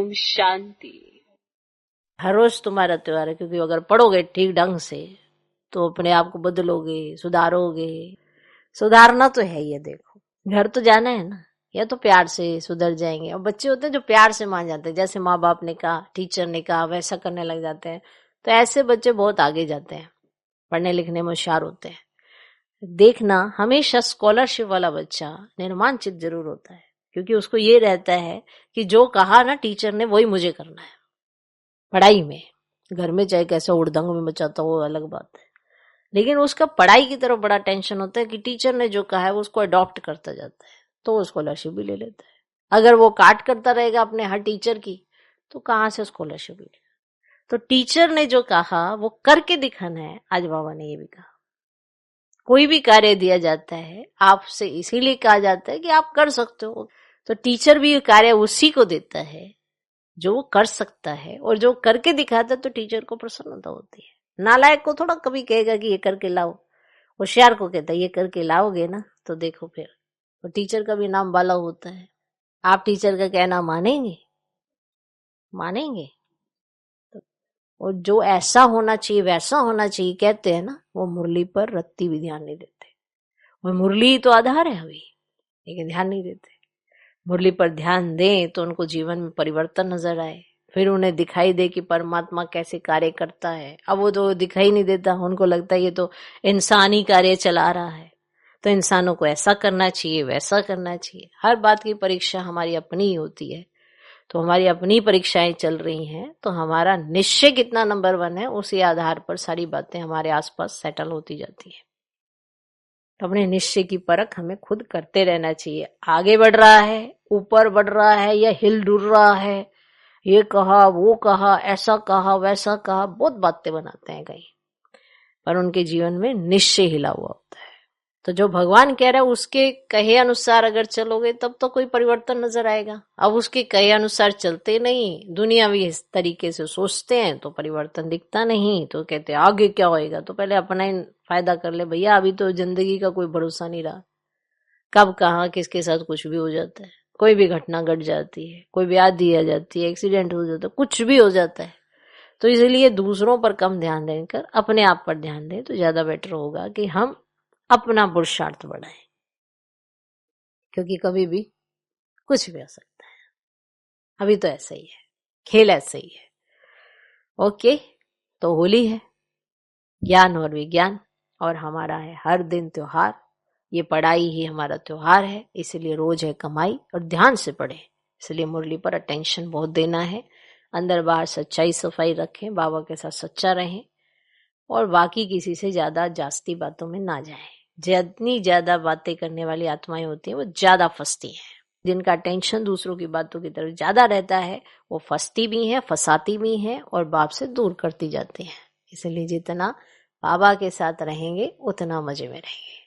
ओम शांति। हर रोज तुम्हारा त्योहार है, क्योंकि अगर पढ़ोगे ठीक ढंग से तो अपने आप को बदलोगे, सुधारोगे। सुधारना तो है ही है। देखो, घर तो जाना है ना, या तो प्यार से सुधर जाएंगे। और बच्चे होते हैं जो प्यार से मान जाते हैं, जैसे माँ बाप ने कहा, टीचर ने कहा, वैसा करने लग जाते हैं। तो ऐसे बच्चे बहुत आगे जाते हैं, पढ़ने लिखने में होशियार होते हैं। देखना, हमेशा स्कॉलरशिप वाला बच्चा निर्माणचित जरूर होता है, क्योंकि उसको ये रहता है कि जो कहा ना टीचर ने वही मुझे करना है। पढ़ाई में, घर में चाहे कैसे उड़दंग में बचाता हो, अलग बात है, लेकिन उसका पढ़ाई की तरफ बड़ा टेंशन होता है कि टीचर ने जो कहा है वो उसको अडॉप्ट करता जाता है, तो वो स्कॉलरशिप भी ले लेता है। अगर वो काट करता रहेगा अपने हर टीचर की, तो कहाँ से स्कॉलरशिप मिलेगा। तो टीचर ने जो कहा वो करके दिखाना है। आज बाबा ने ये भी कहा, कोई भी कार्य दिया जाता है आपसे इसीलिए कहा जाता है कि आप कर सकते हो। तो टीचर भी कार्य उसी को देता है जो वो कर सकता है, और जो करके दिखाता है तो टीचर को प्रसन्नता होती है। नालायक को थोड़ा कभी कहेगा कि ये करके लाओ, होशियार को कहता है ये करके लाओगे ना तो देखो फिर। तो टीचर का भी नाम बाला होता है। आप टीचर का कहना मानेंगे? मानेंगे? और जो ऐसा होना चाहिए वैसा होना चाहिए कहते हैं ना, वो मुरली पर रत्ती भी ध्यान नहीं देते। वो मुरली तो आधार है अभी, लेकिन ध्यान नहीं देते। मुरली पर ध्यान दें तो उनको जीवन में परिवर्तन नजर आए, फिर उन्हें दिखाई दे कि परमात्मा कैसे कार्य करता है। अब वो तो दिखाई नहीं देता, उनको लगता है ये तो इंसानी कार्य चला रहा है, तो इंसानों को ऐसा करना चाहिए, वैसा करना चाहिए। हर बात की परीक्षा हमारी अपनी ही होती है। तो हमारी अपनी परीक्षाएं चल रही हैं, तो हमारा निश्चय कितना नंबर 1 है, उसी आधार पर सारी बातें हमारे आसपास सेटल होती जाती है। तो अपने निश्चय की परख हमें खुद करते रहना चाहिए। आगे बढ़ रहा है, ऊपर बढ़ रहा है, या हिल डुल रहा है, ये कहा वो कहा, ऐसा कहा वैसा कहा, बहुत बातें बनाते हैं कहीं, पर उनके जीवन में निश्चय हिला हुआ होता है। तो जो भगवान कह रहा है उसके कहे अनुसार अगर चलोगे तब तो कोई परिवर्तन नजर आएगा। अब उसके कहे अनुसार चलते नहीं, दुनियावी इस तरीके से सोचते हैं, तो परिवर्तन दिखता नहीं। तो कहते हैं आगे क्या होएगा, तो पहले अपना ही फायदा कर ले भैया। अभी तो जिंदगी का कोई भरोसा नहीं रहा, कब कहाँ किसके साथ कुछ भी हो जाता है। कोई भी घटना घट जाती है, कोई व्याधि आ जाती है, एक्सीडेंट हो जाता है, कुछ भी हो जाता है। तो इसलिए दूसरों पर कम ध्यान देकर अपने आप पर ध्यान दें तो ज्यादा बेटर होगा कि हम अपना पुरुषार्थ बढ़ाएं, क्योंकि कभी भी कुछ भी हो सकता है। अभी तो ऐसा ही है, खेल ऐसा ही है। ओके, तो होली है, ज्ञान और विज्ञान, और हमारा है हर दिन त्योहार। ये पढ़ाई ही हमारा त्योहार है, इसलिए रोज है कमाई और ध्यान से पढ़े। इसलिए मुरली पर अटेंशन बहुत देना है। अंदर बाहर सच्चाई सफाई रखें, बाबा के साथ सच्चा रहें, और बाकी किसी से ज्यादा जास्ती बातों में ना जाएं। जितनी ज्यादा बातें करने वाली आत्माएं होती हैं वो ज्यादा फंसती हैं। जिनका टेंशन दूसरों की बातों की तरफ ज्यादा रहता है वो फंसती भी हैं, फंसाती भी हैं, और बाप से दूर करती जाती हैं। इसलिए जितना बाबा के साथ रहेंगे उतना मजे में रहेंगे।